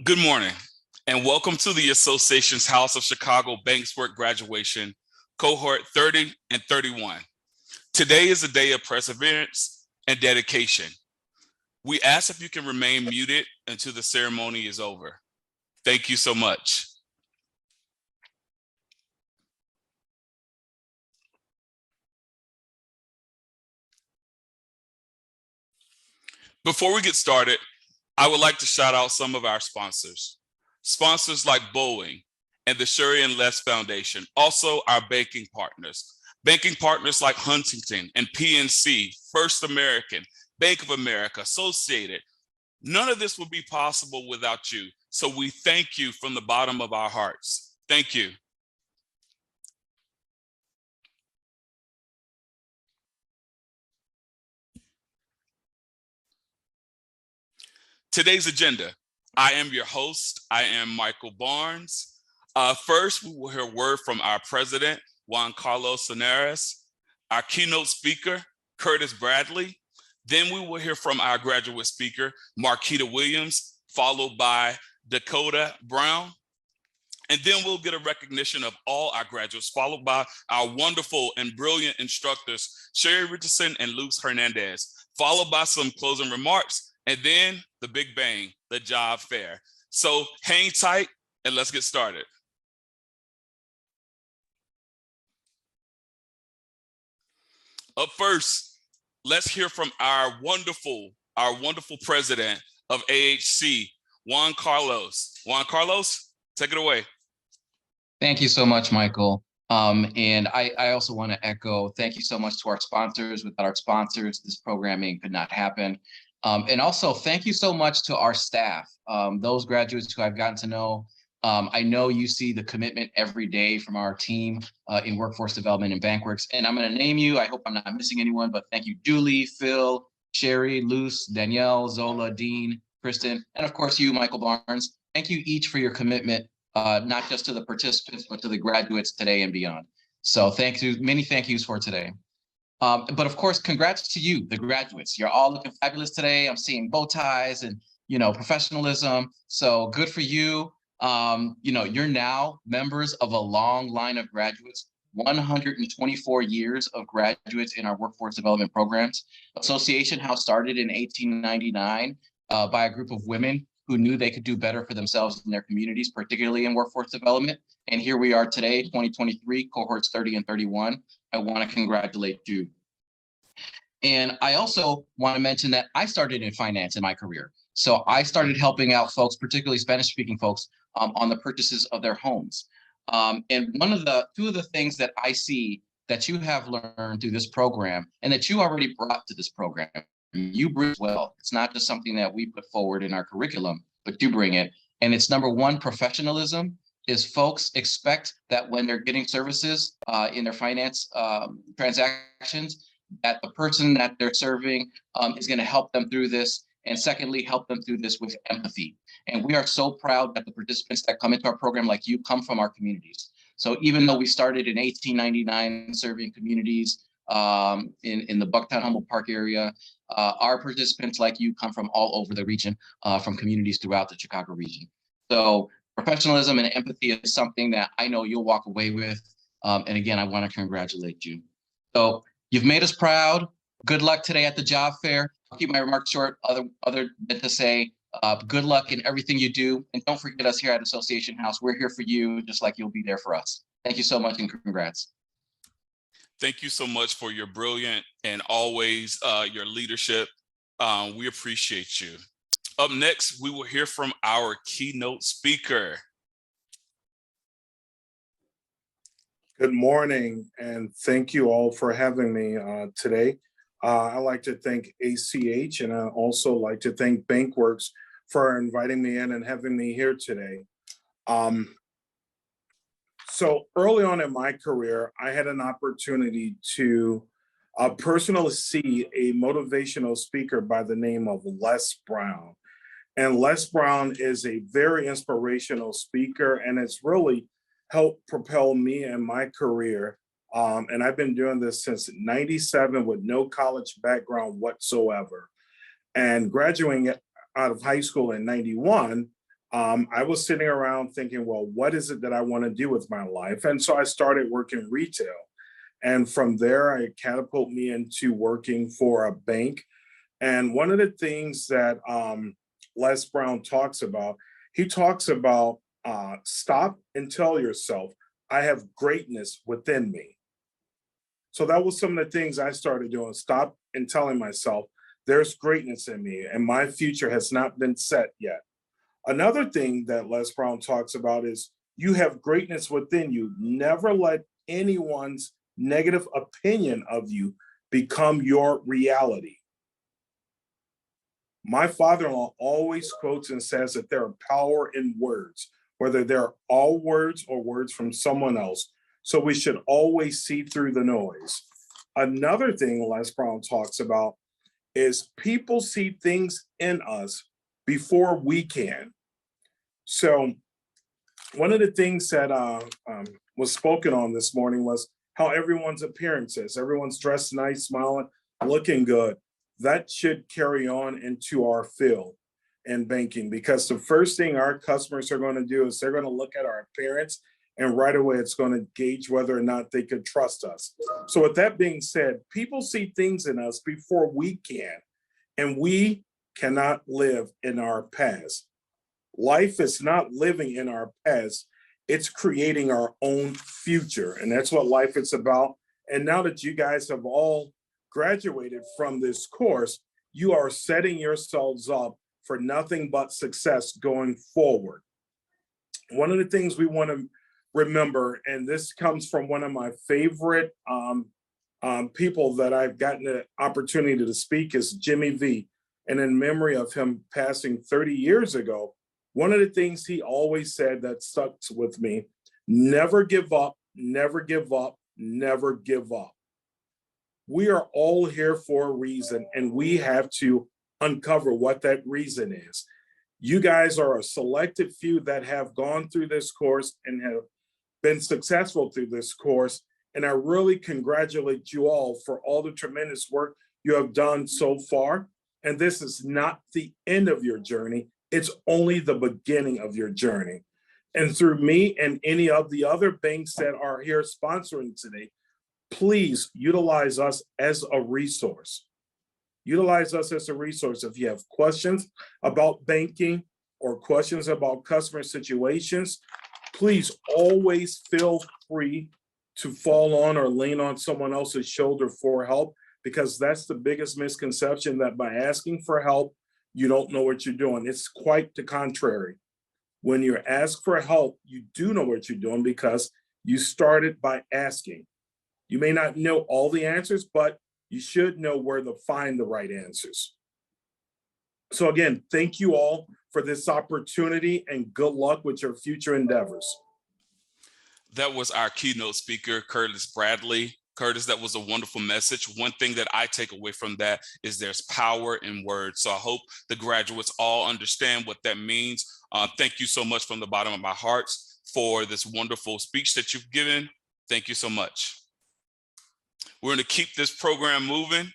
Good morning, and welcome to the Association's House of Chicago BankWork graduation, Cohort 30 and 31. Today is a day of perseverance and dedication. We ask if you can remain muted until the ceremony is over. Thank you so much. Before we get started, I would like to shout out some of our sponsors. Sponsors like Boeing and the Sheri and Les Foundation, also our banking partners. Banking partners like Huntington and PNC, First American, Bank of America, Associated. None of this would be possible without you. So we thank you from the bottom of our hearts. Thank you. Today's agenda. I am your host. I am Michael Barnes. First, we will hear word from our president, Juan Carlos Sonares, our keynote speaker, Curtis Bradley. Then we will hear from our graduate speaker, Marquita Williams, followed by Dakota Brown. And then we'll get a recognition of all our graduates, followed by our wonderful and brilliant instructors, Sheri Richardson and Luce Hernandez, followed by some closing remarks, and then the big bang, the job fair. So hang tight and let's get started. Up first, let's hear from our wonderful president of AHC, Juan Carlos. Juan Carlos, take it away. Thank you so much, Michael. And I also want to echo, thank you so much to our sponsors. Without our sponsors, this programming could not happen. And also, thank you so much to our staff, those graduates who I've gotten to know. I know you see the commitment every day from our team in workforce development and BankWorks. And I'm going to name you. I hope I'm not missing anyone, but thank you, Julie, Phil, Sheri, Luce, Danielle, Zola, Dean, Kristen, and of course you, Michael Barnes. Thank you each for your commitment, not just to the participants, but to the graduates today and beyond. So thank you, many thank yous for today. But of course, congrats to you, the graduates. You're all looking fabulous today. I'm seeing bow ties and, professionalism. So good for you. You're now members of a long line of graduates, 124 years of graduates in our workforce development programs. Association House started in 1899 by a group of women who knew they could do better for themselves and their communities, particularly in workforce development. And here we are today, 2023, cohorts 30 and 31. I want to congratulate you. And I also want to mention that I started in finance in my career. So I started helping out folks, particularly Spanish-speaking folks, on the purchases of their homes. And two of the things that I see that you have learned through this program and that you already brought to this program, you bring as well. It's not just something that we put forward in our curriculum, but you bring it. And it's number one, professionalism. Is folks expect that when they're getting services in their finance transactions, that the person that they're serving is going to help them through this. And secondly, help them through this with empathy. And we are so proud that the participants that come into our program like you come from our communities. So even though we started in 1899 serving communities in the Bucktown Humboldt Park area, our participants like you come from all over the region, from communities throughout the Chicago region. So professionalism and empathy is something that I know you'll walk away with. And again, I want to congratulate you. So you've made us proud. Good luck today at the job fair. I'll keep my remarks short, other than to say good luck in everything you do. And don't forget us here at Association House. We're here for you, just like you'll be there for us. Thank you so much and congrats. Thank you so much for your brilliant and always your leadership. We appreciate you. Up next, we will hear from our keynote speaker. Good morning, and thank you all for having me today. I'd like to thank ACH, and I also like to thank BankWorks for inviting me in and having me here today. So early on in my career, I had an opportunity to personally see a motivational speaker by the name of Les Brown. And Les Brown is a very inspirational speaker, and it's really helped propel me in my career. And I've been doing this since '97 with no college background whatsoever. And graduating out of high school in '91, I was sitting around thinking, well, what is it that I want to do with my life? And so I started working retail. And from there, it catapulted me into working for a bank. And one of the things that Les Brown talks about, he talks about stop and tell yourself, I have greatness within me. So that was some of the things I started doing, stop and telling myself, there's greatness in me and my future has not been set yet. Another thing that Les Brown talks about is you have greatness within you. Never let anyone's negative opinion of you become your reality. My father-in-law always quotes and says that there are power in words, whether they're all words or words from someone else. So we should always see through the noise. Another thing Les Brown talks about is people see things in us before we can. So one of the things that was spoken on this morning was how everyone's appearance is. Everyone's dressed nice, smiling, looking good. That should carry on into our field in banking, because the first thing our customers are going to do is they're going to look at our appearance, and right away it's going to gauge whether or not they could trust us. So with that being said, people see things in us before we can, and we cannot live in our past. Life is not living in our past, it's creating our own future. And that's what life is about. And now that you guys have all graduated from this course, you are setting yourselves up for nothing but success going forward. One of the things we want to remember, and this comes from one of my favorite people that I've gotten the opportunity to speak, is Jimmy V. And in memory of him passing 30 years ago, one of the things he always said that stuck with me, never give up, never give up, never give up. We are all here for a reason, and we have to uncover what that reason is. You guys are a selected few that have gone through this course and have been successful through this course. And I really congratulate you all for all the tremendous work you have done so far. And this is not the end of your journey. It's only the beginning of your journey. And through me and any of the other banks that are here sponsoring today, please utilize us as a resource. Utilize us as a resource. If you have questions about banking or questions about customer situations, please always feel free to fall on or lean on someone else's shoulder for help, because that's the biggest misconception, that by asking for help, you don't know what you're doing. It's quite the contrary. When you ask for help, you do know what you're doing because you started by asking. You may not know all the answers, but you should know where to find the right answers. So again, thank you all for this opportunity and good luck with your future endeavors. That was our keynote speaker, Curtis Bradley. Curtis, that was a wonderful message. One thing that I take away from that is there's power in words. So I hope the graduates all understand what that means. Thank you so much from the bottom of my heart for this wonderful speech that you've given. Thank you so much. We're going to keep this program moving.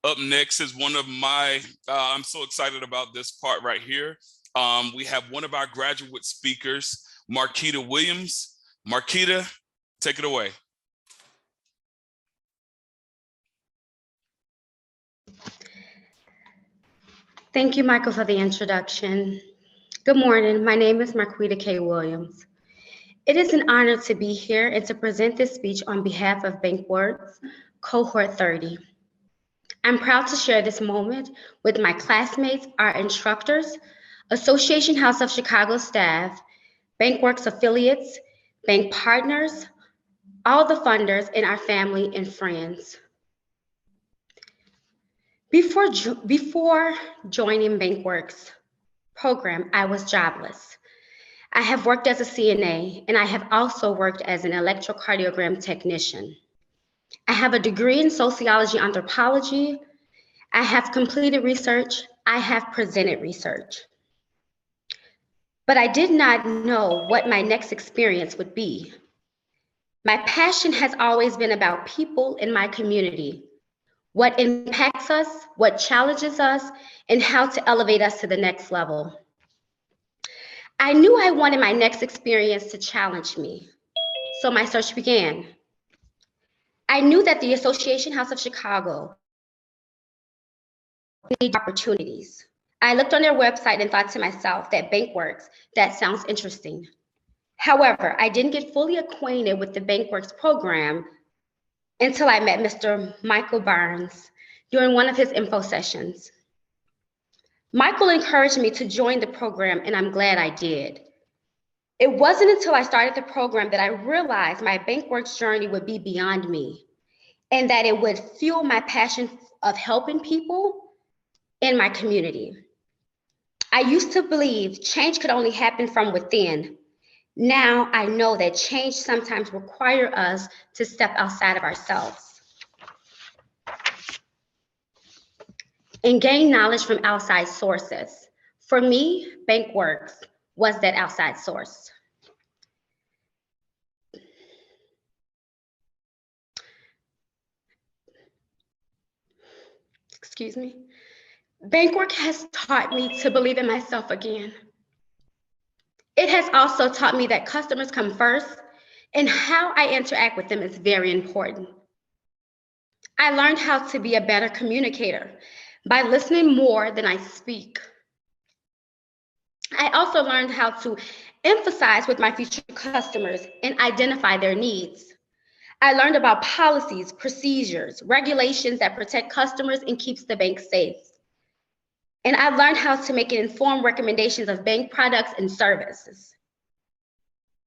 Up next is one of my, I'm so excited about this part right here. We have one of our graduate speakers, Marquita Williams. Marquita, take it away. Thank you, Michael, for the introduction. Good morning. My name is Marquita K. Williams. It is an honor to be here and to present this speech on behalf of BankWork's Cohort 30. I'm proud to share this moment with my classmates, our instructors, Association House of Chicago staff, BankWork's affiliates, bank partners, all the funders, and our family and friends. Before joining BankWork's program, I was jobless. I have worked as a CNA, and I have also worked as an electrocardiogram technician. I have a degree in sociology anthropology. I have completed research. I have presented research. But I did not know what my next experience would be. My passion has always been about people in my community, what impacts us, what challenges us, and how to elevate us to the next level. I knew I wanted my next experience to challenge me, so my search began. I knew that the Association House of Chicago needed opportunities. I looked on their website and thought to myself that BankWorks, that sounds interesting. However, I didn't get fully acquainted with the BankWorks program until I met Mr. Michael Barnes during one of his info sessions. Michael encouraged me to join the program, and I'm glad I did. It wasn't until I started the program that I realized my BankWorks journey would be beyond me, and that it would fuel my passion of helping people in my community. I used to believe change could only happen from within. Now I know that change sometimes requires us to step outside of ourselves and gain knowledge from outside sources. For me, BankWorks was that outside source. Excuse me. BankWork has taught me to believe in myself again. It has also taught me that customers come first, and how I interact with them is very important. I learned how to be a better communicator by listening more than I speak. I also learned how to emphasize with my future customers and identify their needs. I learned about policies, procedures, regulations that protect customers and keeps the bank safe. And I learned how to make informed recommendations of bank products and services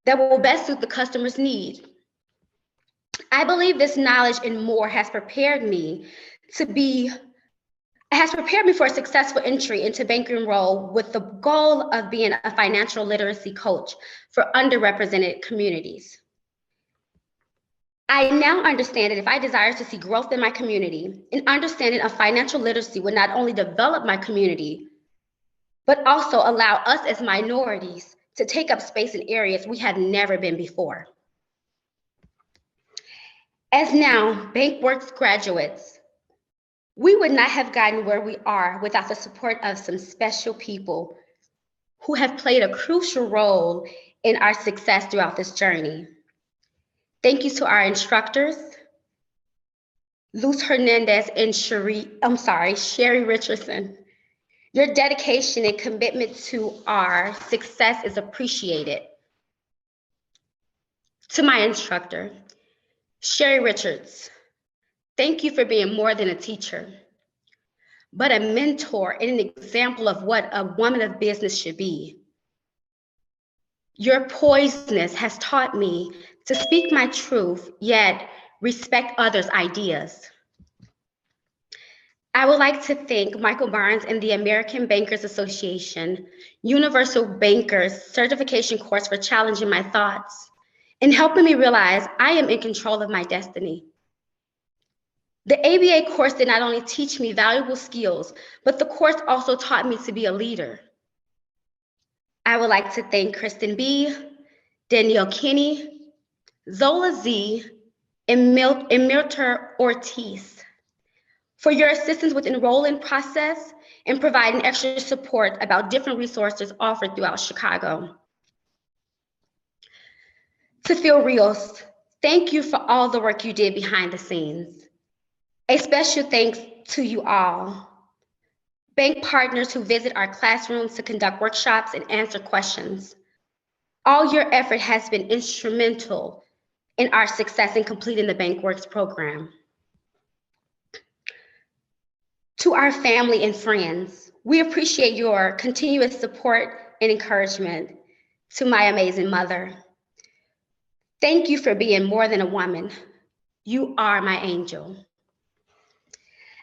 that will best suit the customer's need. I believe this knowledge and more has prepared me for a successful entry into banking role with the goal of being a financial literacy coach for underrepresented communities. I now understand that if I desire to see growth in my community, an understanding of financial literacy would not only develop my community, but also allow us as minorities to take up space in areas we have never been before. As now BankWorks graduates, we would not have gotten where we are without the support of some special people who have played a crucial role in our success throughout this journey. Thank you to our instructors, Luz Hernandez and Sheri Richardson. Your dedication and commitment to our success is appreciated. To my instructor, Sheri Richards, thank you for being more than a teacher, but a mentor and an example of what a woman of business should be. Your poisedness has taught me to speak my truth, yet respect others' ideas. I would like to thank Michael Barnes and the American Bankers Association Universal Bankers Certification course for challenging my thoughts and helping me realize I am in control of my destiny. The ABA course did not only teach me valuable skills, but the course also taught me to be a leader. I would like to thank Kristen B., Danielle Kinney, Zola Z, and Milter Ortiz for your assistance with enrolling process and providing extra support about different resources offered throughout Chicago. To Phil Rios, thank you for all the work you did behind the scenes. A special thanks to you all, bank partners who visit our classrooms to conduct workshops and answer questions. All your effort has been instrumental in our success in completing the BankWorks program. To our family and friends, we appreciate your continuous support and encouragement. To my amazing mother, thank you for being more than a woman. You are my angel.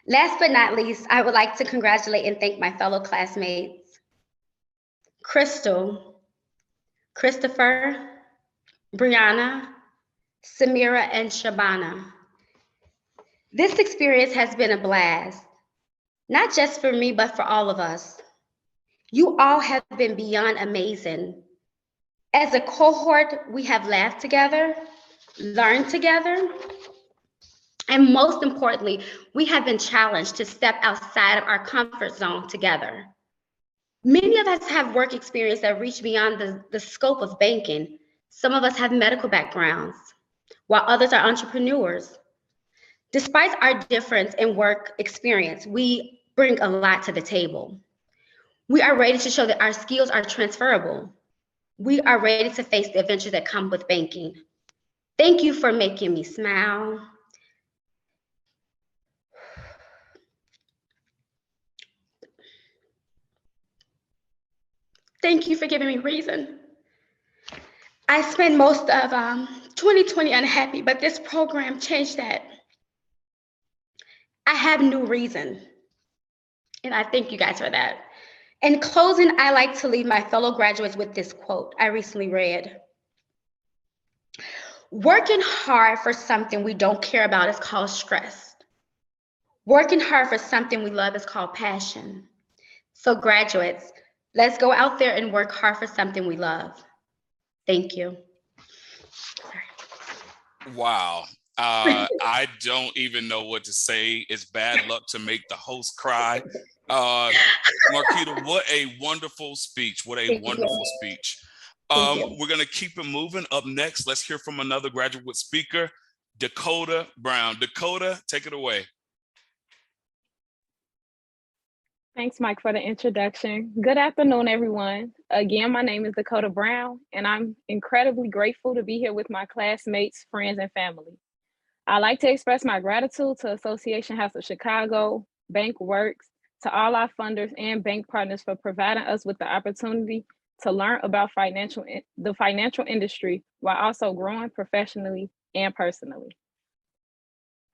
Last but not least, I would like to congratulate and thank my fellow classmates, Crystal, Christopher, Brianna, Samira, and Shabana. This experience has been a blast, not just for me, but for all of us. You all have been beyond amazing. As a cohort, we have laughed together, learned together, and most importantly, we have been challenged to step outside of our comfort zone together. Many of us have work experience that reach beyond the scope of banking. Some of us have medical backgrounds, while others are entrepreneurs. Despite our difference in work experience, we bring a lot to the table. We are ready to show that our skills are transferable. We are ready to face the adventures that come with banking. Thank you for making me smile. Thank you for giving me reason. I spent most of 2020 unhappy, but this program changed that. I have new reason, and I thank you guys for that. In closing, I like to leave my fellow graduates with this quote I recently read. Working hard for something we don't care about is called stress. Working hard for something we love is called passion. So graduates, let's go out there and work hard for something we love. Thank you. Wow. I don't even know what to say. It's bad luck to make the host cry. Marquita, what a wonderful speech. What a wonderful speech. We're going to keep it moving. Up next, let's hear from another graduate speaker, Dakota Brown. Dakota, take it away. Thanks, Mike, for the introduction. Good afternoon, everyone. Again, my name is Dakota Brown, and I'm incredibly grateful to be here with my classmates, friends, and family. I'd like to express my gratitude to Association House of Chicago, BankWork, to all our funders and bank partners for providing us with the opportunity to learn about the financial industry while also growing professionally and personally.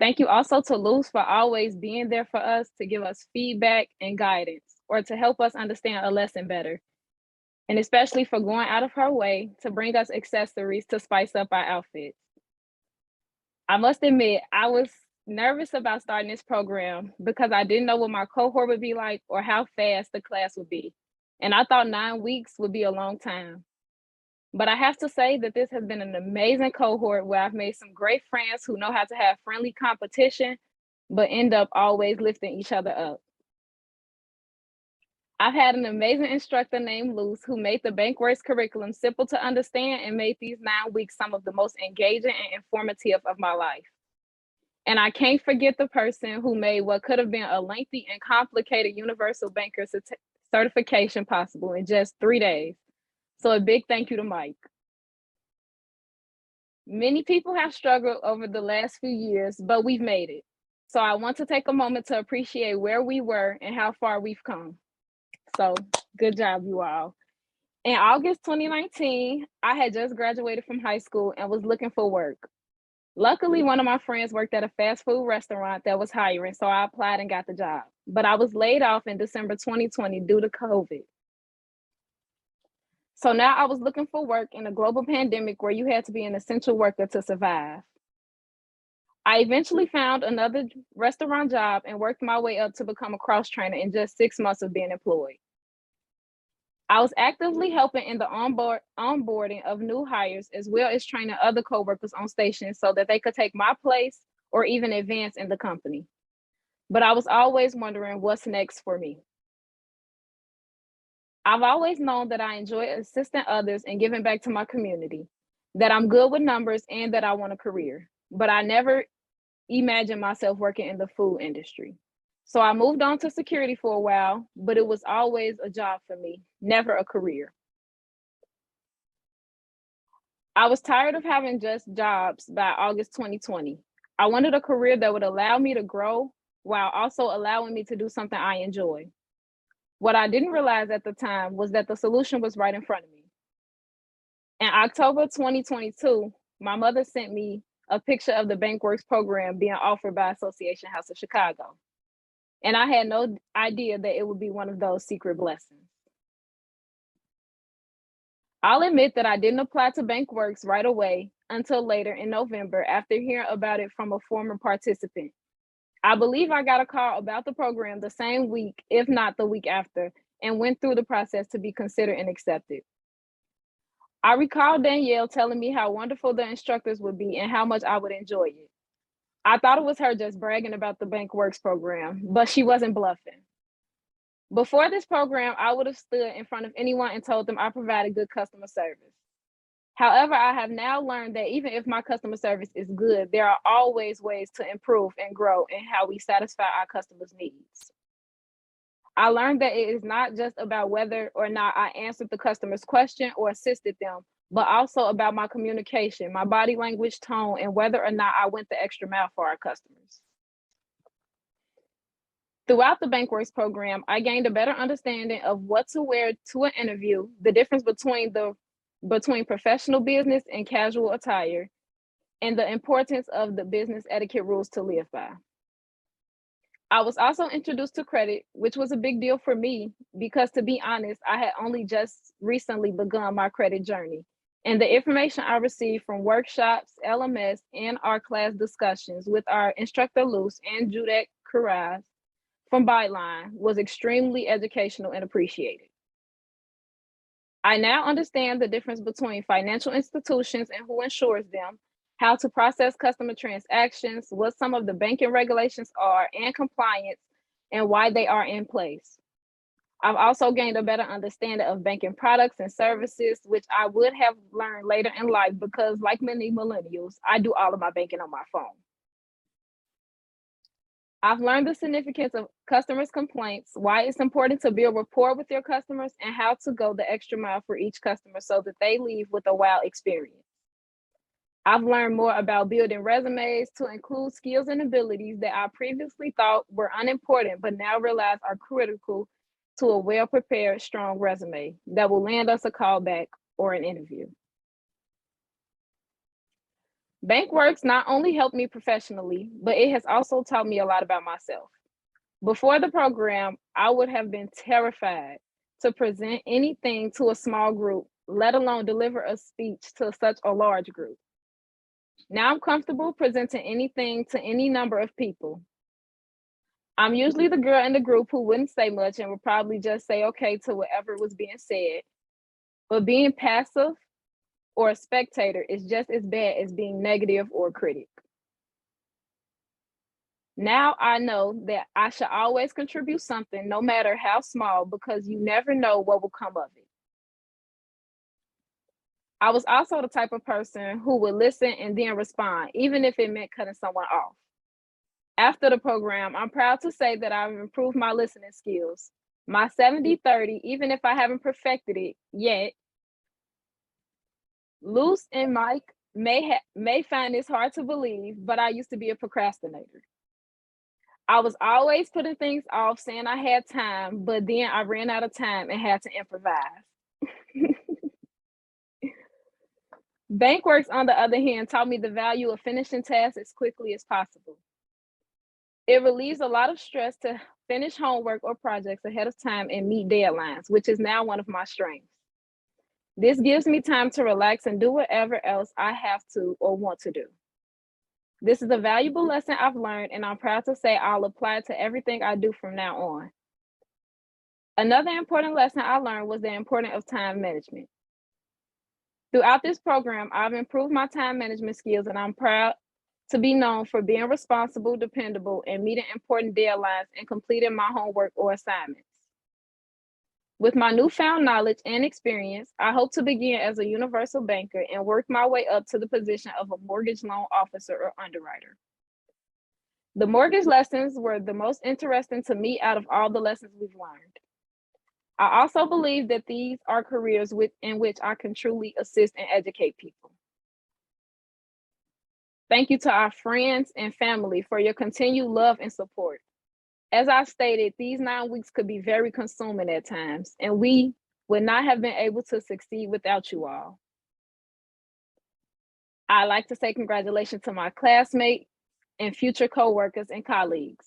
Thank you also to Luz for always being there for us to give us feedback and guidance, or to help us understand a lesson better, and especially for going out of her way to bring us accessories to spice up our outfits. I must admit, I was nervous about starting this program because I didn't know what my cohort would be like or how fast the class would be. And I thought 9 weeks would be a long time. But I have to say that this has been an amazing cohort where I've made some great friends who know how to have friendly competition, but end up always lifting each other up. I've had an amazing instructor named Luz who made the BankWorks curriculum simple to understand and made these 9 weeks some of the most engaging and informative of my life. And I can't forget the person who made what could have been a lengthy and complicated universal banker certification possible in just 3 days. So a big thank you to Mike. Many people have struggled over the last few years, but we've made it. So I want to take a moment to appreciate where we were and how far we've come. So good job, you all. In August 2019, I had just graduated from high school and was looking for work. Luckily, one of my friends worked at a fast food restaurant that was hiring, so I applied and got the job. But I was laid off in December 2020 due to COVID. So now I was looking for work in a global pandemic where you had to be an essential worker to survive. I eventually found another restaurant job and worked my way up to become a cross trainer in just 6 months of being employed. I was actively helping in the onboarding of new hires, as well as training other coworkers on station so that they could take my place or even advance in the company. But I was always wondering what's next for me. I've always known that I enjoy assisting others and giving back to my community, that I'm good with numbers and that I want a career, but I never imagined myself working in the food industry. So I moved on to security for a while, but it was always a job for me, never a career. I was tired of having just jobs by August 2020. I wanted a career that would allow me to grow while also allowing me to do something I enjoy. What I didn't realize at the time was that the solution was right in front of me. In October 2022, my mother sent me a picture of the BankWorks program being offered by Association House of Chicago. And I had no idea that it would be one of those secret blessings. I'll admit that I didn't apply to BankWorks right away until later in November after hearing about it from a former participant. I believe I got a call about the program the same week, if not the week after, and went through the process to be considered and accepted. I recall Danielle telling me how wonderful the instructors would be and how much I would enjoy it. I thought it was her just bragging about the BankWorks program, but she wasn't bluffing. Before this program, I would have stood in front of anyone and told them I provided good customer service. However, I have now learned that even if my customer service is good, there are always ways to improve and grow in how we satisfy our customers' needs. I learned that it is not just about whether or not I answered the customer's question or assisted them, but also about my communication, my body language, tone, and whether or not I went the extra mile for our customers. Throughout the BankWorks program, I gained a better understanding of what to wear to an interview, the difference between professional business and casual attire, and the importance of the business etiquette rules to live by. I was also introduced to credit, which was a big deal for me because, to be honest, I had only just recently begun my credit journey. And the information I received from workshops, LMS, and our class discussions with our instructor Luz and Jeannette from Byline was extremely educational and appreciated. I now understand the difference between financial institutions and who insures them, how to process customer transactions, what some of the banking regulations are and compliance, and why they are in place. I've also gained a better understanding of banking products and services, which I would have learned later in life because, like many millennials, I do all of my banking on my phone. I've learned the significance of customers' complaints, why it's important to build rapport with your customers, and how to go the extra mile for each customer so that they leave with a wow experience. I've learned more about building resumes to include skills and abilities that I previously thought were unimportant, but now realize are critical to a well-prepared, strong resume that will land us a callback or an interview. BankWorks not only helped me professionally, but it has also taught me a lot about myself. Before the program, I would have been terrified to present anything to a small group, let alone deliver a speech to such a large group. Now I'm comfortable presenting anything to any number of people. I'm usually the girl in the group who wouldn't say much and would probably just say okay to whatever was being said. But being passive or a spectator is just as bad as being negative or a critic. Now I know that I should always contribute something, no matter how small, because you never know what will come of it. I was also the type of person who would listen and then respond, even if it meant cutting someone off. After the program, I'm proud to say that I've improved my listening skills. My 70-30, even if I haven't perfected it yet. Luz and Mike may find this hard to believe, but I used to be a procrastinator. I was always putting things off, saying I had time, but then I ran out of time and had to improvise. BankWorks, on the other hand, taught me the value of finishing tasks as quickly as possible. It relieves a lot of stress to finish homework or projects ahead of time and meet deadlines, which is now one of my strengths. This gives me time to relax and do whatever else I have to or want to do. This is a valuable lesson I've learned, and I'm proud to say I'll apply it to everything I do from now on. Another important lesson I learned was the importance of time management. Throughout this program, I've improved my time management skills, and I'm proud to be known for being responsible, dependable, and meeting important deadlines and completing my homework or assignments. With my newfound knowledge and experience, I hope to begin as a universal banker and work my way up to the position of a mortgage loan officer or underwriter. The mortgage lessons were the most interesting to me out of all the lessons we've learned. I also believe that these are careers in which I can truly assist and educate people. Thank you to our friends and family for your continued love and support. As I stated, these 9 weeks could be very consuming at times, and we would not have been able to succeed without you all. I'd like to say congratulations to my classmates and future coworkers and colleagues.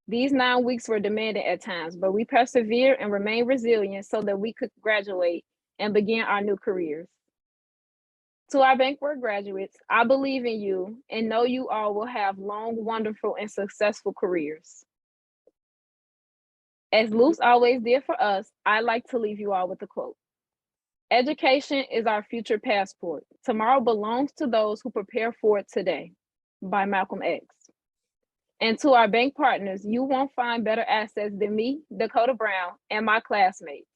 These 9 weeks were demanding at times, but we persevered and remained resilient so that we could graduate and begin our new careers. To our BankWork graduates, I believe in you and know you all will have long, wonderful, and successful careers. As Luz always did for us, I like to leave you all with a quote. Education is our future passport. Tomorrow belongs to those who prepare for it today, by Malcolm X. And to our bank partners, you won't find better assets than me, Dakota Brown, and my classmates.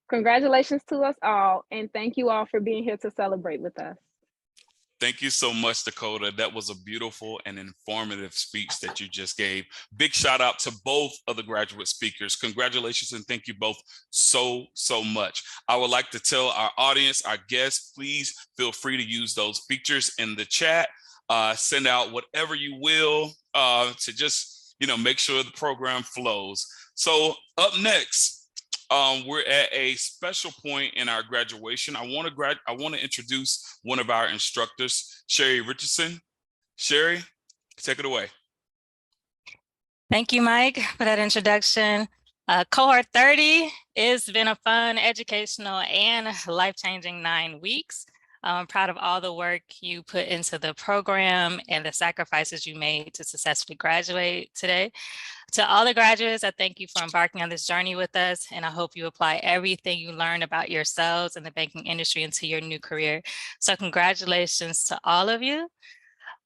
Congratulations to us all, and thank you all for being here to celebrate with us. Thank you so much, Dakota. That was a beautiful and informative speech that you just gave. Big shout out to both of the graduate speakers. Congratulations and thank you both so much. I would like to tell our audience, our guests, please feel free to use those features in the chat. Send out whatever you will to just, make sure the program flows. So up next, we're at a special point in our graduation. I want to introduce one of our instructors, Sheri Richardson. Sheri, take it away. Thank you, Mike, for that introduction. Cohort 30 has been a fun, educational, and life-changing 9 weeks. I'm proud of all the work you put into the program and the sacrifices you made to successfully graduate today. To all the graduates, I thank you for embarking on this journey with us, and I hope you apply everything you learned about yourselves and the banking industry into your new career. So congratulations to all of you.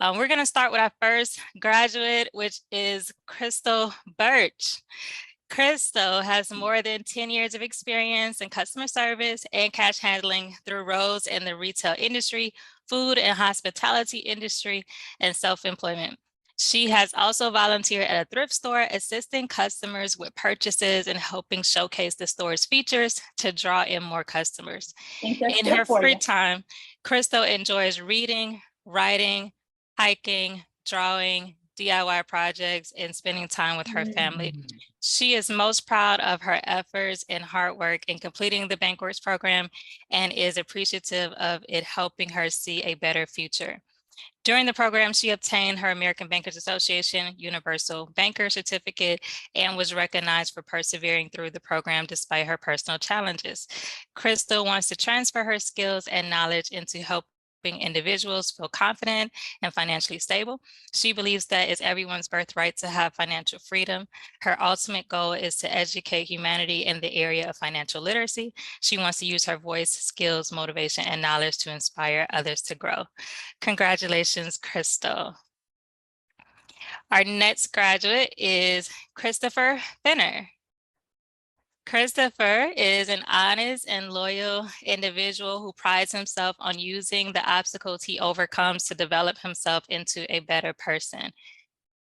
We're going to start with our first graduate, which is Crystal Birch. Crystal has more than 10 years of experience in customer service and cash handling through roles in the retail industry, food and hospitality industry, and self-employment. She has also volunteered at a thrift store, assisting customers with purchases and helping showcase the store's features to draw in more customers. In her free time, Crystal enjoys reading, writing, hiking, drawing, DIY projects, and spending time with her family. She is most proud of her efforts and hard work in completing the BankWorks program and is appreciative of it helping her see a better future. During the program, she obtained her American Bankers Association Universal Banker Certificate and was recognized for persevering through the program despite her personal challenges. Crystal wants to transfer her skills and knowledge into helping individuals feel confident and financially stable. She believes that it's everyone's birthright to have financial freedom. Her ultimate goal is to educate humanity in the area of financial literacy. She wants to use her voice, skills, motivation, and knowledge to inspire others to grow. Congratulations, Crystal. Our next graduate is Christopher Finner. Christopher is an honest and loyal individual who prides himself on using the obstacles he overcomes to develop himself into a better person.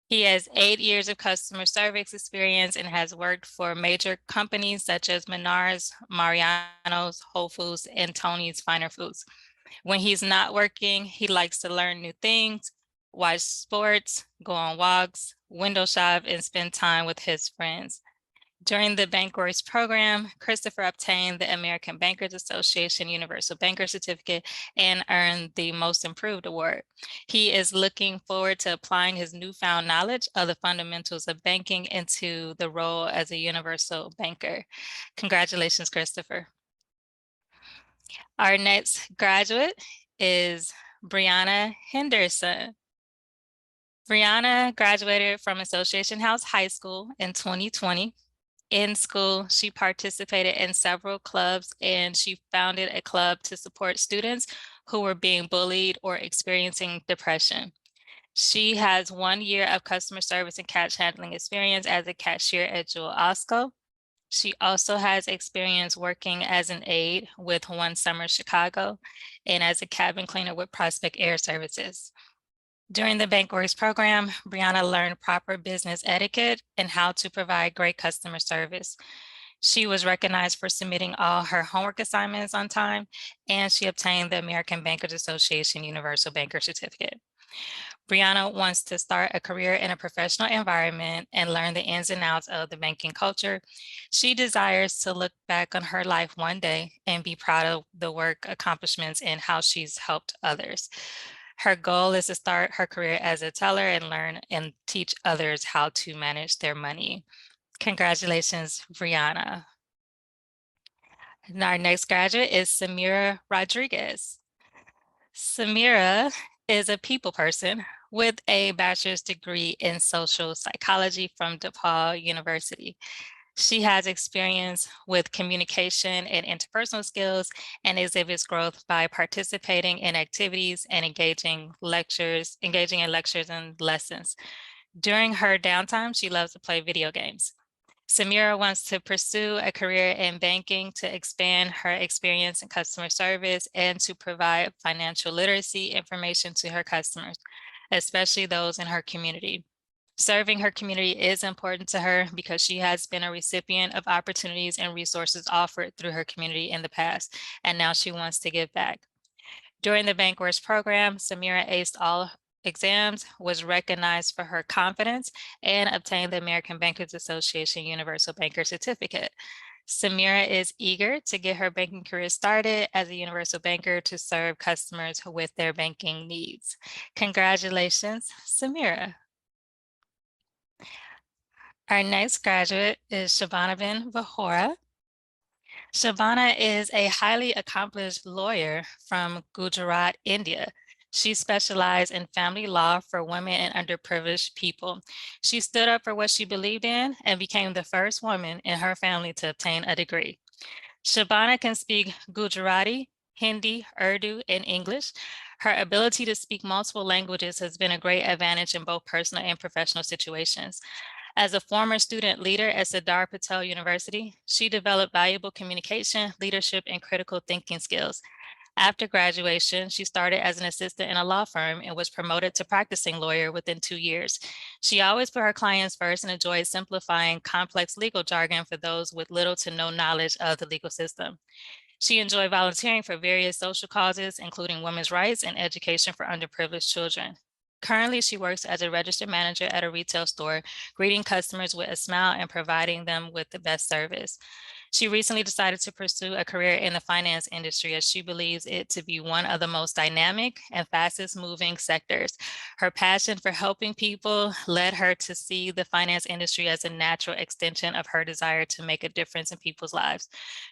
He has 8 years of customer service experience and has worked for major companies such as Menards, Mariano's, Whole Foods, and Tony's Finer Foods. When he's not working, he likes to learn new things, watch sports, go on walks, window shop, and spend time with his friends. During the BankWorks program, Christopher obtained the American Bankers Association Universal Banker Certificate and earned the Most Improved Award. He is looking forward to applying his newfound knowledge of the fundamentals of banking into the role as a universal banker. Congratulations, Christopher. Our next graduate is Brianna Henderson. Brianna graduated from Association House High School in 2020. In school, she participated in several clubs and she founded a club to support students who were being bullied or experiencing depression. She has 1 year of customer service and cash handling experience as a cashier at Jewel Osco. She also has experience working as an aide with One Summer Chicago and as a cabin cleaner with Prospect Air Services. During the BankWorks program, Brianna learned proper business etiquette and how to provide great customer service. She was recognized for submitting all her homework assignments on time, and she obtained the American Bankers Association Universal Banker Certificate. Brianna wants to start a career in a professional environment and learn the ins and outs of the banking culture. She desires to look back on her life one day and be proud of the work, accomplishments, and how she's helped others. Her goal is to start her career as a teller and learn and teach others how to manage their money. Congratulations, Brianna. And our next graduate is Samira Rodriguez. Samira is a people person with a bachelor's degree in social psychology from DePaul University. She has experience with communication and interpersonal skills and exhibits growth by participating in activities and engaging in lectures and lessons. During her downtime, she loves to play video games. Samira wants to pursue a career in banking to expand her experience in customer service and to provide financial literacy information to her customers, especially those in her community. Serving her community is important to her because she has been a recipient of opportunities and resources offered through her community in the past, and now she wants to give back. During the BankWork program, Samira aced all exams, was recognized for her confidence, and obtained the American Bankers Association Universal Banker Certificate. Samira is eager to get her banking career started as a universal banker to serve customers with their banking needs. Congratulations, Samira. Our next graduate is Shabana Ben Vahora. Shabana is a highly accomplished lawyer from Gujarat, India. She specialized in family law for women and underprivileged people. She stood up for what she believed in and became the first woman in her family to obtain a degree. Shabana can speak Gujarati, Hindi, Urdu, and English. Her ability to speak multiple languages has been a great advantage in both personal and professional situations. As a former student leader at Sardar Patel University, she developed valuable communication, leadership, and critical thinking skills. After graduation, she started as an assistant in a law firm and was promoted to practicing lawyer within 2 years. She always put her clients first and enjoyed simplifying complex legal jargon for those with little to no knowledge of the legal system. She enjoyed volunteering for various social causes, including women's rights and education for underprivileged children. Currently, she works as a registered manager at a retail store, greeting customers with a smile and providing them with the best service. She recently decided to pursue a career in the finance industry as she believes it to be one of the most dynamic and fastest moving sectors. Her passion for helping people led her to see the finance industry as a natural extension of her desire to make a difference in people's lives.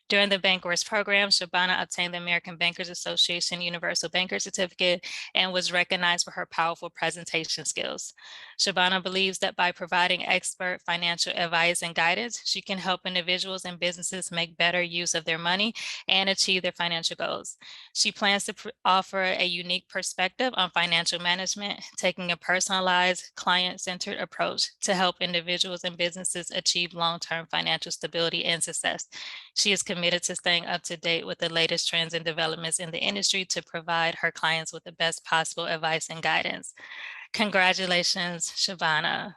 During the BankWork program, Shabana obtained the American Bankers Association Universal Banker Certificate and was recognized for her powerful presentation skills. Shabana believes that by providing expert financial advice and guidance, she can help individuals and businesses make better use of their money and achieve their financial goals. She plans to offer a unique perspective on financial management, taking a personalized, client-centered approach to help individuals and businesses achieve long-term financial stability and success. She is committed to staying up to date with the latest trends and developments in the industry to provide her clients with the best possible advice and guidance. Congratulations, Shabana.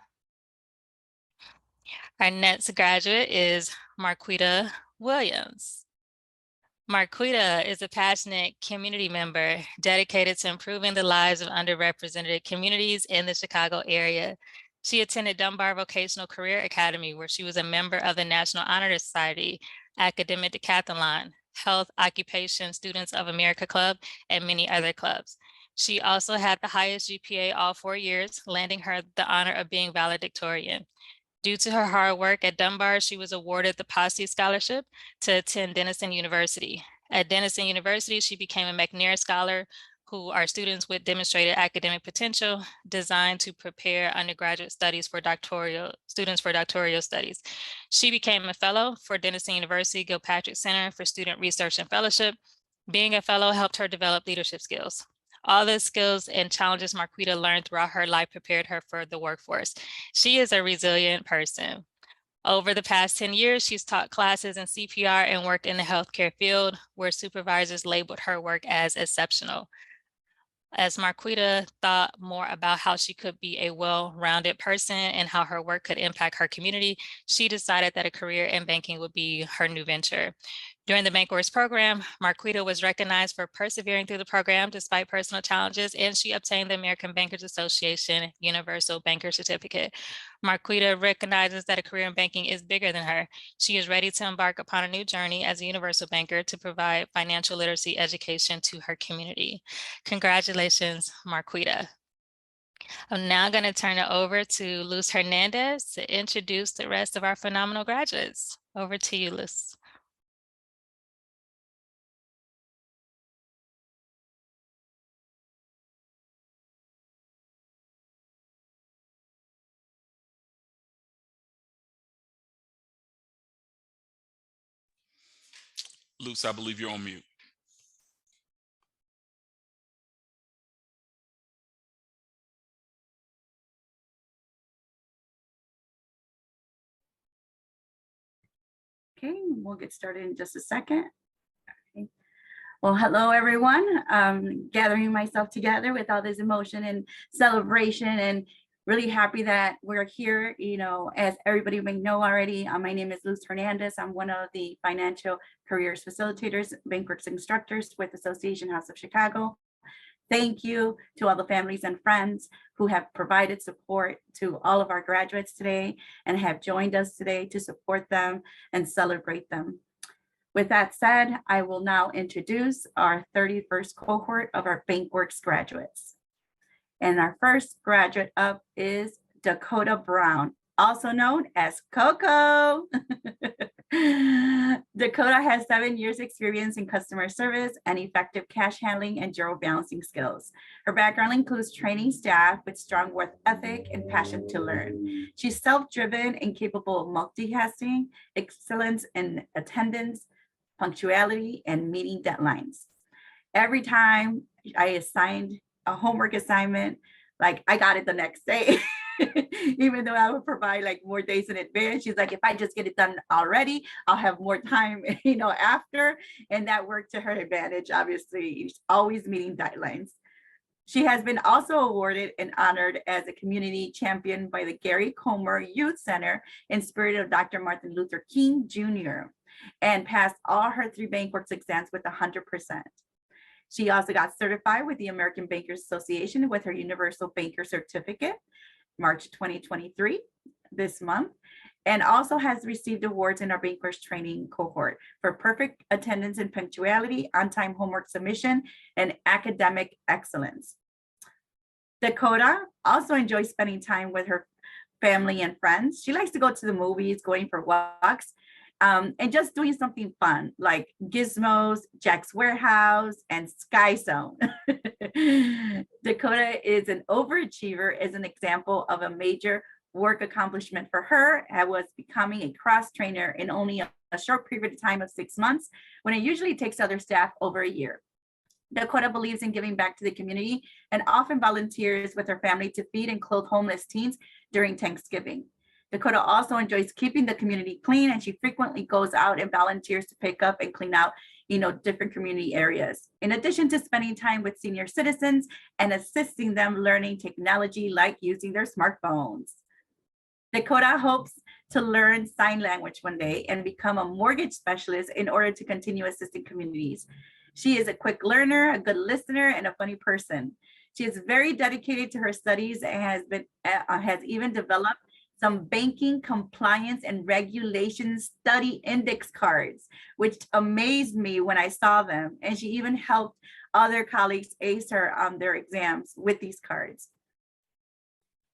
Our next graduate is Marquita Williams. Marquita is a passionate community member dedicated to improving the lives of underrepresented communities in the Chicago area. She attended Dunbar Vocational Career Academy, where she was a member of the National Honor Society, Academic Decathlon, Health Occupation Students of America Club, and many other clubs. She also had the highest GPA all 4 years, landing her the honor of being valedictorian. Due to her hard work at Dunbar, she was awarded the Posse Scholarship to attend Denison University. At Denison University, she became a McNair Scholar, who are students with demonstrated academic potential designed to prepare undergraduate studies for doctoral studies. She became a fellow for Denison University Gilpatrick Center for Student Research and Fellowship. Being a fellow helped her develop leadership skills. All the skills and challenges Marquita learned throughout her life prepared her for the workforce. She is a resilient person. Over the past 10 years, she's taught classes in CPR and worked in the healthcare field, where supervisors labeled her work as exceptional. As Marquita thought more about how she could be a well-rounded person and how her work could impact her community, she decided that a career in banking would be her new venture. During the BankWork program, Marquita was recognized for persevering through the program despite personal challenges, and she obtained the American Bankers Association Universal Banker Certificate. Marquita recognizes that a career in banking is bigger than her. She is ready to embark upon a new journey as a universal banker to provide financial literacy education to her community. Congratulations, Marquita. I'm now going to turn it over to Luz Hernandez to introduce the rest of our phenomenal graduates. Over to you, Luz. Luz, I believe you're on mute. Okay, we'll get started in just a second. Okay. Well, hello, everyone. Gathering myself together with all this emotion and celebration, and really happy that we're here. You know, as everybody may know already, my name is Luz Hernandez. I'm one of the financial careers facilitators, BankWorks instructors with Association House of Chicago. Thank you to all the families and friends who have provided support to all of our graduates today and have joined us today to support them and celebrate them. With that said, I will now introduce our 31st cohort of our BankWorks graduates. And our first graduate up is Dakota Brown, also known as Coco. Dakota has 7 years experience in customer service and effective cash handling and journal balancing skills. Her background includes training staff with strong work ethic and passion to learn. She's self-driven and capable of multitasking, excellence in attendance, punctuality, and meeting deadlines. Every time I assigned a homework assignment, like I got it the next day. Even though I would provide like more days in advance, she's like, if I just get it done already, I'll have more time, you know, after. And that worked to her advantage. Obviously, she's always meeting deadlines. She has been also awarded and honored as a community champion by the Gary Comer Youth Center in spirit of Dr. Martin Luther King Jr. and passed all her 3 BankWorks exams with 100%. She also got certified with the American Bankers Association with her Universal Banker Certificate, March 2023, this month, and also has received awards in our BankWorks training cohort for perfect attendance and punctuality, on-time homework submission, and academic excellence. Dakota also enjoys spending time with her family and friends. She likes to go to the movies, going for walks, and just doing something fun like Gizmos, Jack's Warehouse, and Sky Zone. Dakota is an overachiever, is an example of a major work accomplishment for her. I was becoming a cross trainer in only a short period of time of 6 months, when it usually takes other staff over a year. Dakota believes in giving back to the community and often volunteers with her family to feed and clothe homeless teens during Thanksgiving. Dakota also enjoys keeping the community clean, and she frequently goes out and volunteers to pick up and clean out, you know, different community areas. In addition to spending time with senior citizens and assisting them learning technology like using their smartphones. Dakota hopes to learn sign language one day and become a mortgage specialist in order to continue assisting communities. She is a quick learner, a good listener, and a funny person. She is very dedicated to her studies and has even developed some banking compliance and regulations study index cards, which amazed me when I saw them. And she even helped other colleagues ace her on their exams with these cards.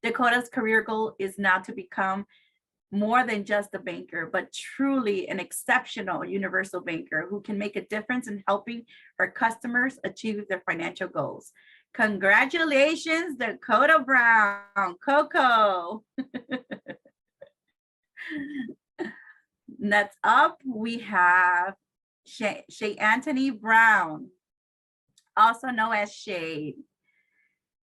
Dakota's career goal is now to become more than just a banker, but truly an exceptional universal banker who can make a difference in helping her customers achieve their financial goals. Congratulations, Dakota Brown, Coco. Next up, we have Shay Anthony Brown, also known as Shay.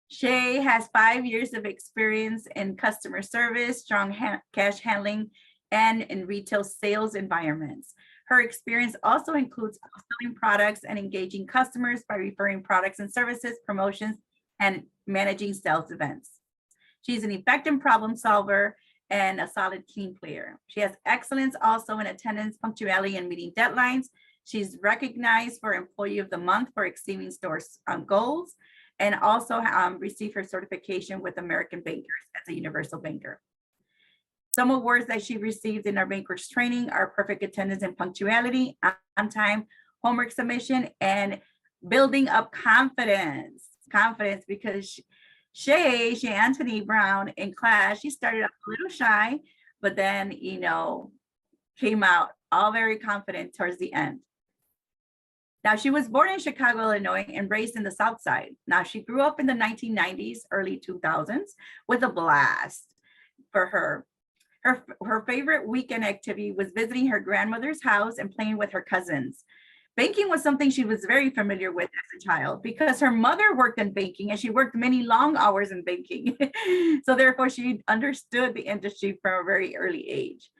Shay has 5 years of experience in customer service, strong cash handling, and in retail sales environments. Her experience also includes selling products and engaging customers by referring products and services, promotions, and managing sales events. She's an effective problem solver and a solid team player. She has excellence also in attendance, punctuality, and meeting deadlines. She's recognized for Employee of the Month for exceeding store goals, and also received her certification with American Bankers as a universal banker. Some awards that she received in our BankWorks training are perfect attendance and punctuality, on-time homework submission, and building up confidence. Confidence, because Shay Anthony Brown in class, she started out a little shy, but then, you know, came out all very confident towards the end. Now, she was born in Chicago, Illinois, and raised in the South Side. Now, she grew up in the 1990s, early 2000s, with a blast for her. Her favorite weekend activity was visiting her grandmother's house and playing with her cousins. Banking was something she was very familiar with as a child because her mother worked in banking and she worked many long hours in banking. So therefore, she understood the industry from a very early age.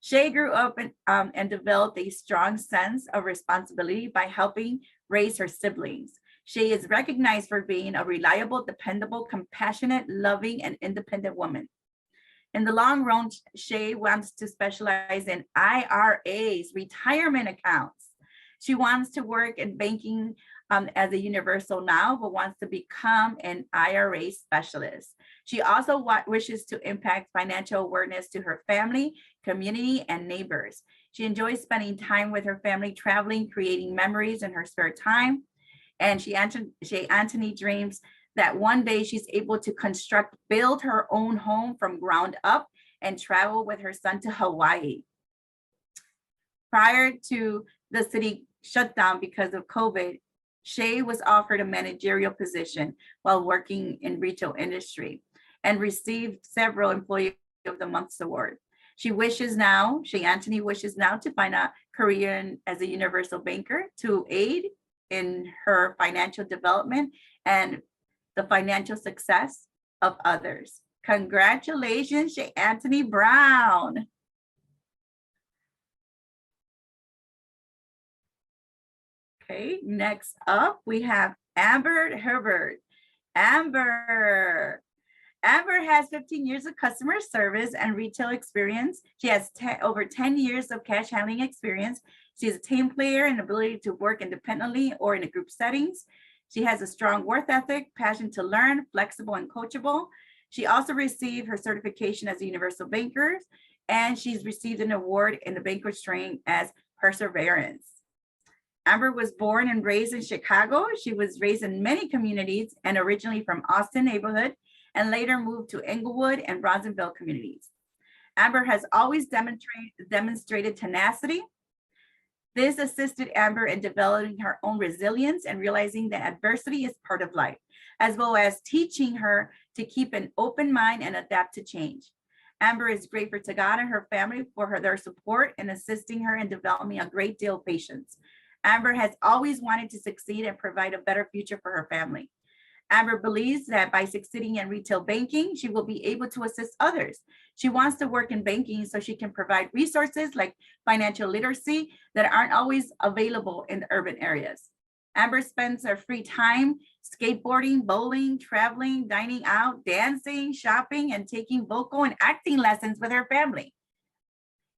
Sheri grew up and developed a strong sense of responsibility by helping raise her siblings. Sheri is recognized for being a reliable, dependable, compassionate, loving, and independent woman. In the long run, Sheri wants to specialize in IRAs, retirement accounts. She wants to work in banking as a universal now, but wants to become an IRA specialist. She also wishes to impact financial awareness to her family, community, and neighbors. She enjoys spending time with her family, traveling, creating memories in her spare time. And Anthony dreams that one day she's able to build her own home from ground up and travel with her son to Hawaii. Prior to the city shutdown because of COVID, Sheri was offered a managerial position while working in retail industry and received several Employee of the Month award. Anthony wishes now to find a career as a universal banker to aid in her financial development and the financial success of others. Congratulations, Anthony Brown. Okay, next up we have Amber Herbert. Amber has 15 years of customer service and retail experience. She has over 10 years of cash handling experience. She's a team player and ability to work independently or in a group settings. She has a strong work ethic, passion to learn, flexible and coachable. She also received her certification as a universal banker, and she's received an award in the banquet string as Perseverance. Amber was born and raised in Chicago. She was raised in many communities and originally from Austin neighborhood and later moved to Englewood and Bronzeville communities. Amber has always demonstrated tenacity. This assisted Amber in developing her own resilience and realizing that adversity is part of life, as well as teaching her to keep an open mind and adapt to change. Amber is grateful to God and her family for their support and assisting her in developing a great deal of patience. Amber has always wanted to succeed and provide a better future for her family. Amber believes that by succeeding in retail banking, she will be able to assist others. She wants to work in banking so she can provide resources like financial literacy that aren't always available in the urban areas. Amber spends her free time skateboarding, bowling, traveling, dining out, dancing, shopping, and taking vocal and acting lessons with her family.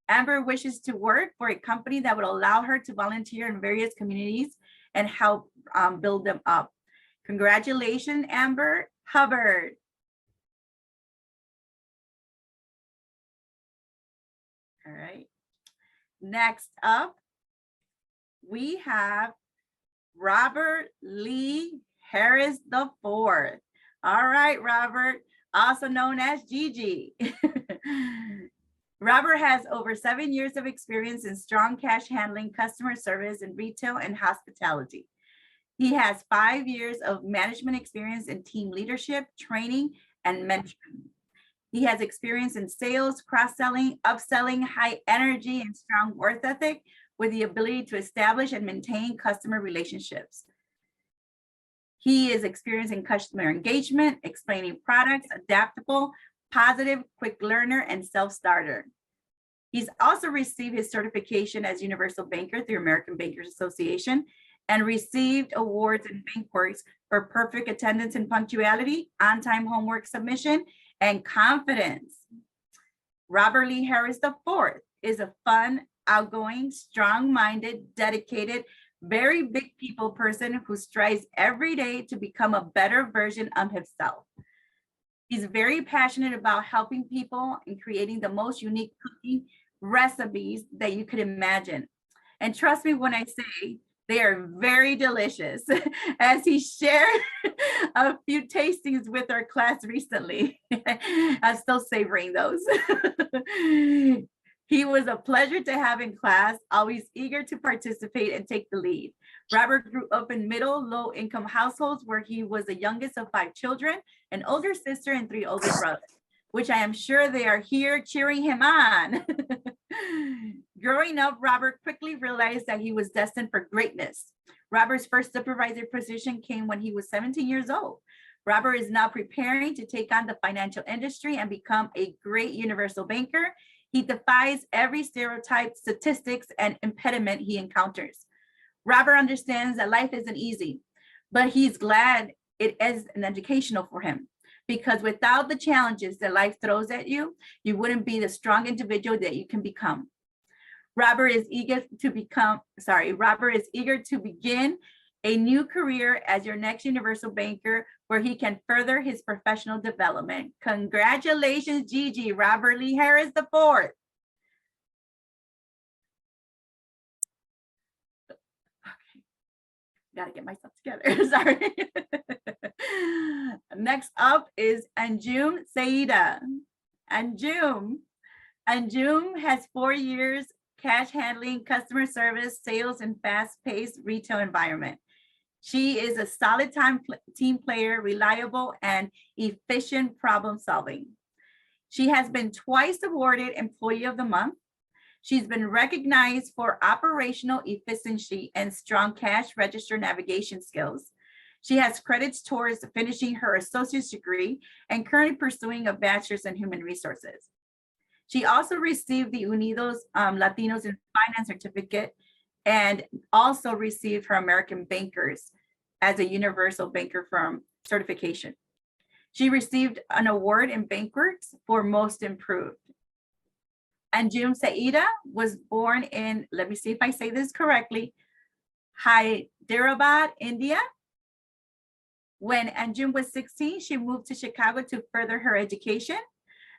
Amber wishes to work for a company that would allow her to volunteer in various communities and help build them up. Congratulations, Amber Hubbard. All right. Next up, we have Robert Lee Harris IV. All right, Robert, also known as Gigi. Robert has over 7 years of experience in strong cash handling, customer service, in retail and hospitality. He has 5 years of management experience in team leadership, training, and mentoring. He has experience in sales, cross-selling, upselling, high energy, and strong work ethic with the ability to establish and maintain customer relationships. He is experienced in customer engagement, explaining products, adaptable, positive, quick learner, and self-starter. He's also received his certification as Universal Banker through American Bankers Association and received awards in BankWorks for perfect attendance and punctuality, on-time homework submission, and confidence. Robert Lee Harris IV is a fun, outgoing, strong-minded, dedicated, very big people person who strives every day to become a better version of himself. He's very passionate about helping people and creating the most unique cooking recipes that you could imagine. And trust me when I say they are very delicious, as he shared a few tastings with our class recently. I'm still savoring those. He was a pleasure to have in class, always eager to participate and take the lead. Robert grew up in middle, low-income households where he was the youngest of 5 children, an older sister, and 3 older brothers, which I am sure they are here cheering him on. Growing up, Robert quickly realized that he was destined for greatness. Robert's first supervisor position came when he was 17 years old. Robert is now preparing to take on the financial industry and become a great universal banker. He defies every stereotype, statistics, and impediment he encounters. Robert understands that life isn't easy, but he's glad it is an educational for him, because without the challenges that life throws at you, you wouldn't be the strong individual that you can become. Robert is eager to begin a new career as your next universal banker, where he can further his professional development. Congratulations, Gigi, Robert Lee Harris IV. Okay, gotta get myself together, sorry. Next up is Anjum Saida. Anjum has 4 years cash handling, customer service, sales, and fast-paced retail environment. She is a solid team player, reliable, and efficient problem solving. She has been twice awarded Employee of the Month. She's been recognized for operational efficiency and strong cash register navigation skills. She has credits towards finishing her associate's degree and currently pursuing a bachelor's in human resources. She also received the Unidos Latinos in Finance certificate and also received her American Bankers as a universal banker firm certification. She received an award in BankWorks for Most Improved. Anjum Saida was born in, let me see if I say this correctly, Hyderabad, India. When Anjum was 16, she moved to Chicago to further her education.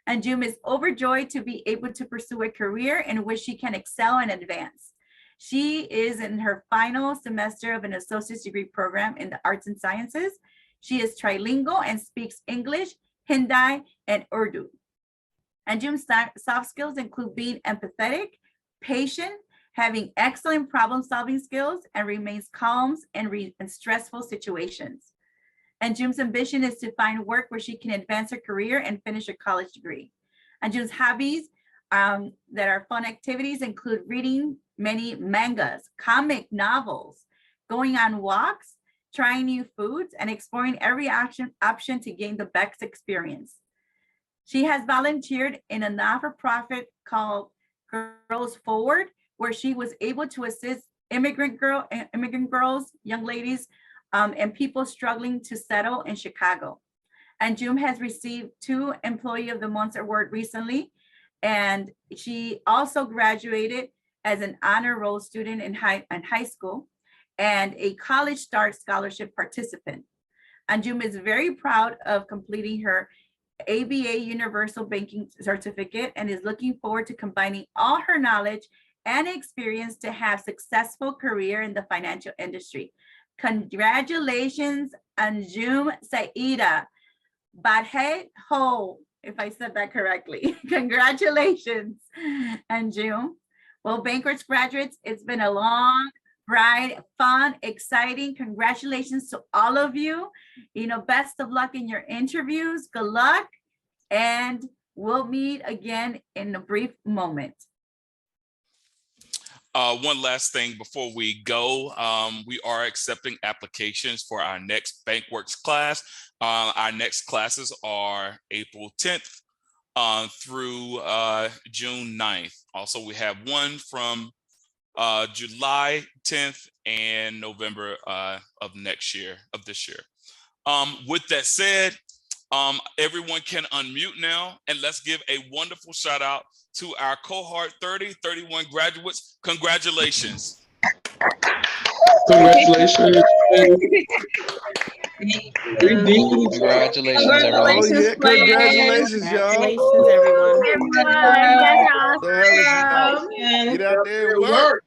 Anjum is overjoyed to be able to pursue a career in which she can excel and advance. She is in her final semester of an associate's degree program in the arts and sciences. She is trilingual and speaks English, Hindi, and Urdu. Anjum's soft skills include being empathetic, patient, having excellent problem-solving skills, and remains calm in stressful situations. Anjum's ambition is to find work where she can advance her career and finish her college degree. Anjum's hobbies that are fun activities include reading many mangas, comic novels, going on walks, trying new foods, and exploring every option to gain the best experience. She has volunteered in a not-for-profit called Girls Forward, where she was able to assist immigrant girls, young ladies, and people struggling to settle in Chicago. Anjum has received 2 Employee of the Month award recently, and she also graduated as an honor roll student in high school and a College Start Scholarship participant. Anjum is very proud of completing her ABA Universal Banking Certificate and is looking forward to combining all her knowledge and experience to have a successful career in the financial industry. Congratulations, Anjum Saida. Badhe ho, if I said that correctly. Congratulations, Anjum. Well, BankWorks graduates, it's been a long ride, fun, exciting. Congratulations to all of you. Best of luck in your interviews. Good luck. And we'll meet again in a brief moment. One last thing before we go, we are accepting applications for our next BankWorks class. Our next classes are April 10th through June 9th. Also, we have one from July 10th and November of this year. With that said, everyone can unmute now, and let's give a wonderful shout out to our cohort 31 graduates. Congratulations. Congratulations. Congratulations, everyone. Oh, yeah. Congratulations, y'all. Congratulations, everyone. Get out there and work.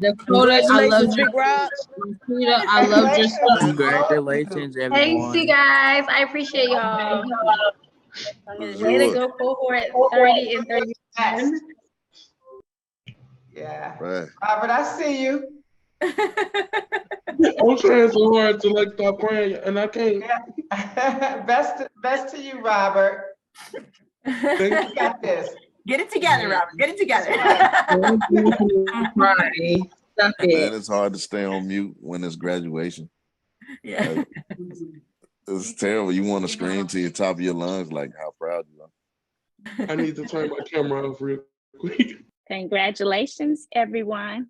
Dakota, I love you. Dakota, I love your stuff. Congratulations, everyone. Thanks, you guys. I appreciate y'all. Way to go, cohort 30 and 31. Yeah. Right. Robert, I see you. I'm trying so hard to stop praying, and I can't. Best to you, Robert. You got this. Get it together, Robert. Get it together. Right. Stop it. Man, it's hard to stay on mute when it's graduation. Yeah. It's terrible. You want to scream to the top of your lungs, like how proud you are. I need to turn my camera off real quick. Congratulations, everyone.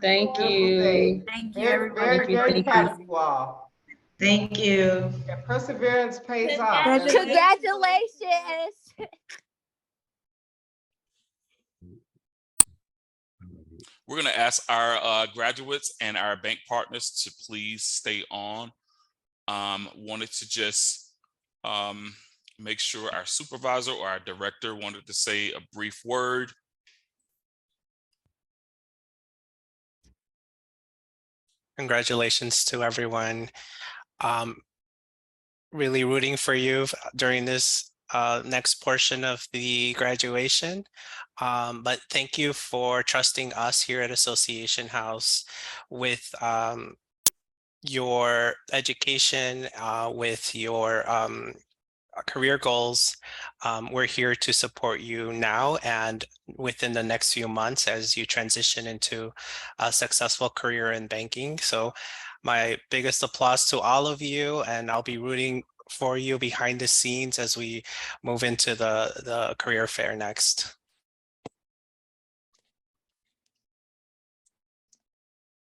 Thank you. Thank you, Very, everybody. very proud of you all. Thank you. Yeah, perseverance pays off. Congratulations. We're going to ask our graduates and our bank partners to please stay on. Wanted to just make sure our supervisor or our director wanted to say a brief word. Congratulations to everyone. Really rooting for you during this next portion of the graduation. But thank you for trusting us here at Association House with your education, with your career goals. We're here to support you now and within the next few months as you transition into a successful career in banking. So my biggest applause to all of you, and I'll be rooting for you behind the scenes as we move into the career fair next.